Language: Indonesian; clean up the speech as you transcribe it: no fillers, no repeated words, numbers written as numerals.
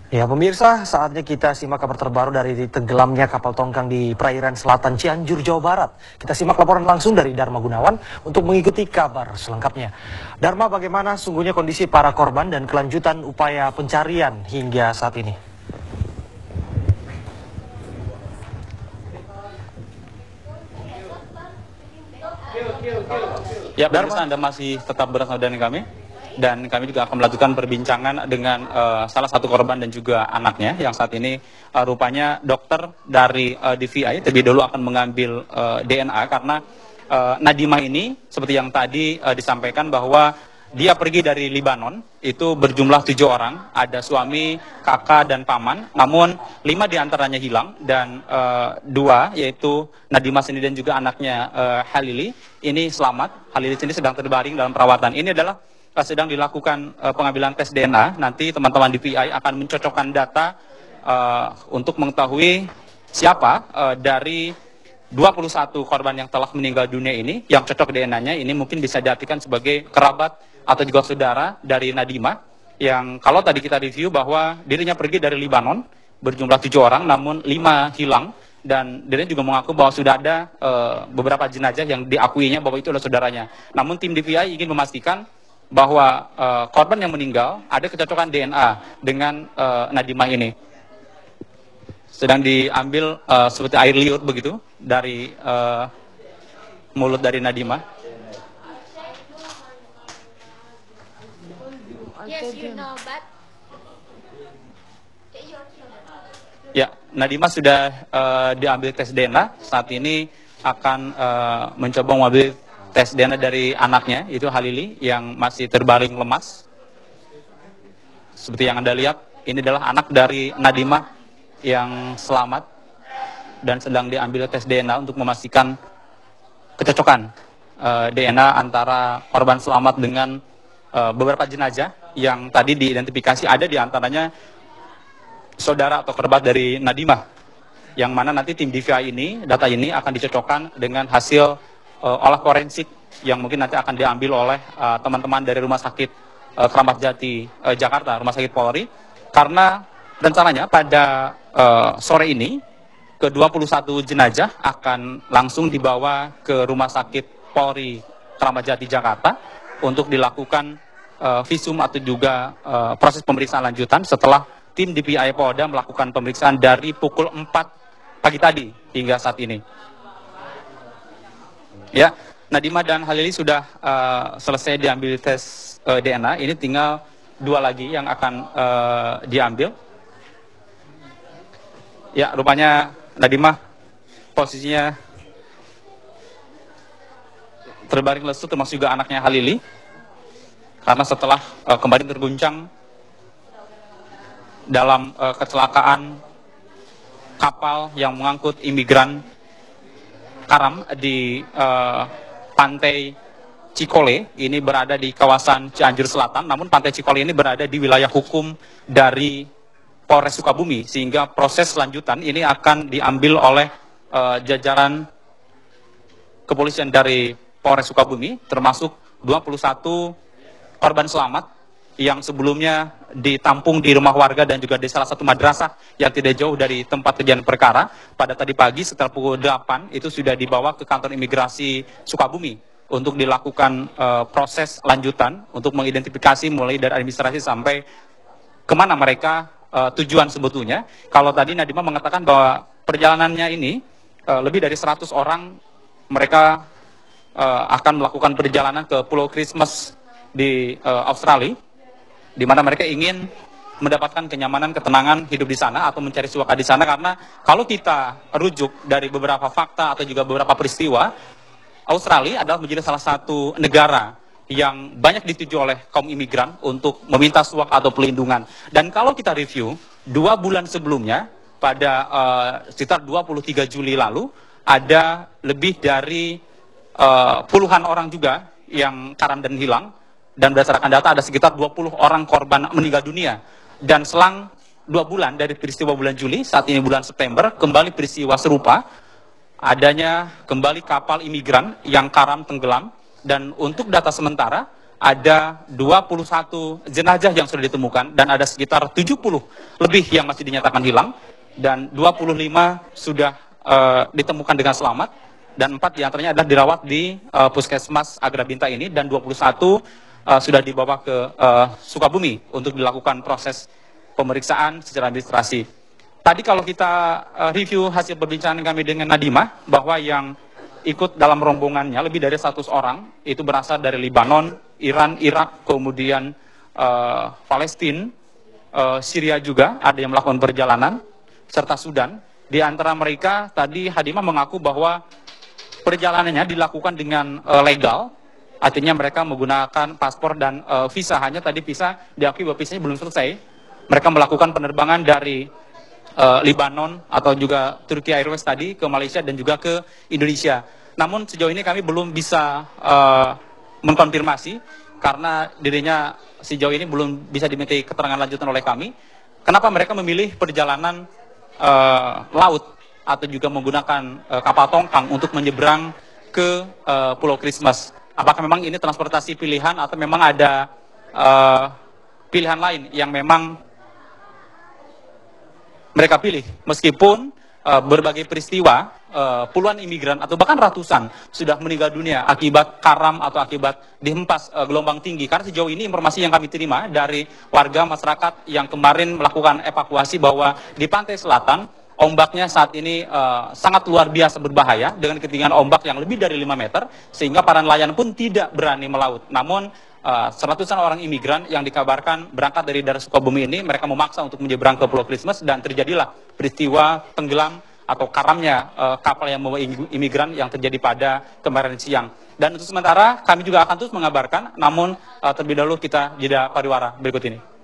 Ya pemirsa, saatnya kita simak kabar terbaru dari tenggelamnya kapal tongkang di perairan selatan Cianjur, Jawa Barat. Kita simak laporan langsung dari Dharma Gunawan untuk mengikuti kabar selengkapnya. Dharma, bagaimana sungguhnya kondisi para korban dan kelanjutan upaya pencarian hingga saat ini? Ya, pemirsa, Anda masih tetap bersama dengan kami. Dan kami juga akan melakukan perbincangan dengan salah satu korban dan juga anaknya yang saat ini rupanya dokter dari DVI terlebih dahulu akan mengambil DNA karena Nadimah ini seperti yang tadi disampaikan bahwa dia pergi dari Libanon itu berjumlah 7 orang, ada suami, kakak dan paman, namun 5 diantaranya hilang dan 2 yaitu Nadimah sendiri dan juga anaknya Halili ini selamat. Halili sendiri sedang terbaring dalam perawatan. Ini adalah sedang dilakukan pengambilan tes DNA. Nanti teman-teman DVI akan mencocokkan data untuk mengetahui siapa dari 21 korban yang telah meninggal dunia ini yang cocok DNA-nya ini mungkin bisa diartikan sebagai kerabat atau juga saudara dari Nadimah yang kalau tadi kita review bahwa dirinya pergi dari Libanon berjumlah 7 orang namun 5 hilang dan dirinya juga mengaku bahwa sudah ada beberapa jenazah yang diakuinya bahwa itu adalah saudaranya. Namun tim DVI ingin memastikan bahwa korban yang meninggal ada kecocokan DNA dengan Nadimah ini. Sedang diambil seperti air liur begitu dari mulut dari Nadimah. Yes, you know, but Ya, Nadimah sudah diambil tes DNA. Saat ini akan mencoba mengambil tes DNA dari anaknya, itu Halili, yang masih terbaring lemas. Seperti yang Anda lihat, ini adalah anak dari Nadimah yang selamat dan sedang diambil tes DNA untuk memastikan kecocokan DNA antara korban selamat dengan beberapa jenazah yang tadi diidentifikasi ada di antaranya saudara atau kerabat dari Nadimah, yang mana nanti tim DVI ini, data ini akan dicocokkan dengan hasil olah forensik yang mungkin nanti akan diambil oleh teman-teman dari Rumah Sakit Kramat Jati Jakarta, Rumah Sakit Polri, karena rencananya pada sore ini ke-21 jenazah akan langsung dibawa ke Rumah Sakit Polri Kramat Jati Jakarta untuk dilakukan visum atau juga proses pemeriksaan lanjutan setelah tim DPI Polda melakukan pemeriksaan dari pukul 4 pagi tadi hingga saat ini. Ya, Nadimah dan Halili sudah selesai diambil tes DNA. Ini tinggal 2 lagi yang akan diambil. Ya, rupanya Nadimah posisinya terbaring lesu, termasuk juga anaknya Halili. Karena setelah kembali terguncang dalam kecelakaan kapal yang mengangkut imigran karam di pantai Cikole, ini berada di kawasan Cianjur Selatan, namun pantai Cikole ini berada di wilayah hukum dari Polres Sukabumi, sehingga proses lanjutan ini akan diambil oleh jajaran kepolisian dari Polres Sukabumi, termasuk 21 korban selamat yang sebelumnya ditampung di rumah warga dan juga di salah satu madrasah yang tidak jauh dari tempat kejadian perkara. Pada tadi pagi setelah pukul 8 itu sudah dibawa ke kantor imigrasi Sukabumi untuk dilakukan proses lanjutan untuk mengidentifikasi mulai dari administrasi sampai kemana mereka tujuan sebetulnya. Kalau tadi Nadimah mengatakan bahwa perjalanannya ini lebih dari 100 orang mereka akan melakukan perjalanan ke Pulau Christmas di Australia, di mana mereka ingin mendapatkan kenyamanan, ketenangan hidup di sana atau mencari suaka di sana. Karena kalau kita rujuk dari beberapa fakta atau juga beberapa peristiwa, Australia adalah menjadi salah satu negara yang banyak dituju oleh kaum imigran untuk meminta suaka atau pelindungan. Dan kalau kita review, 2 bulan sebelumnya, pada sekitar 23 Juli lalu, ada lebih dari puluhan orang juga yang karam dan hilang. Dan berdasarkan data ada sekitar 20 orang korban meninggal dunia. Dan selang 2 bulan dari peristiwa bulan Juli, saat ini bulan September, kembali peristiwa serupa, adanya kembali kapal imigran yang karam tenggelam. Dan untuk data sementara, ada 21 jenazah yang sudah ditemukan dan ada sekitar 70 lebih yang masih dinyatakan hilang dan 25 sudah ditemukan dengan selamat dan 4 diantaranya adalah dirawat di Puskesmas Agrabinta ini dan 21 sudah dibawa ke Sukabumi untuk dilakukan proses pemeriksaan secara administrasi. Tadi kalau kita review hasil perbincangan kami dengan Nadimah bahwa yang ikut dalam rombongannya lebih dari 100 orang, itu berasal dari Libanon, Iran, Irak, kemudian Palestina, Syria juga ada yang melakukan perjalanan, serta Sudan. Di antara mereka tadi Hadimah mengaku bahwa perjalanannya dilakukan dengan legal, artinya mereka menggunakan paspor dan visa, hanya tadi visa diakui bahwa visanya belum selesai. Mereka melakukan penerbangan dari Libanon atau juga Turki Airways tadi ke Malaysia dan juga ke Indonesia. Namun sejauh ini kami belum bisa mengkonfirmasi karena dirinya sejauh ini belum bisa dimintai keterangan lanjutan oleh kami. Kenapa mereka memilih perjalanan laut atau juga menggunakan kapal tongkang untuk menyeberang ke Pulau Christmas? Apakah memang ini transportasi pilihan atau memang ada pilihan lain yang memang mereka pilih, meskipun berbagai peristiwa, puluhan imigran atau bahkan ratusan sudah meninggal dunia akibat karam atau akibat dihempas gelombang tinggi. Karena sejauh ini informasi yang kami terima dari warga masyarakat yang kemarin melakukan evakuasi bahwa di pantai selatan, ombaknya saat ini sangat luar biasa berbahaya dengan ketinggian ombak yang lebih dari 5 meter, sehingga para nelayan pun tidak berani melaut. Namun seratusan orang imigran yang dikabarkan berangkat dari daerah Sukabumi ini, mereka memaksa untuk menyeberang ke Pulau Christmas dan terjadilah peristiwa tenggelam atau karamnya kapal yang membawa imigran yang terjadi pada kemarin siang. Dan untuk sementara kami juga akan terus mengabarkan, namun terlebih dahulu kita jeda pariwara berikut ini.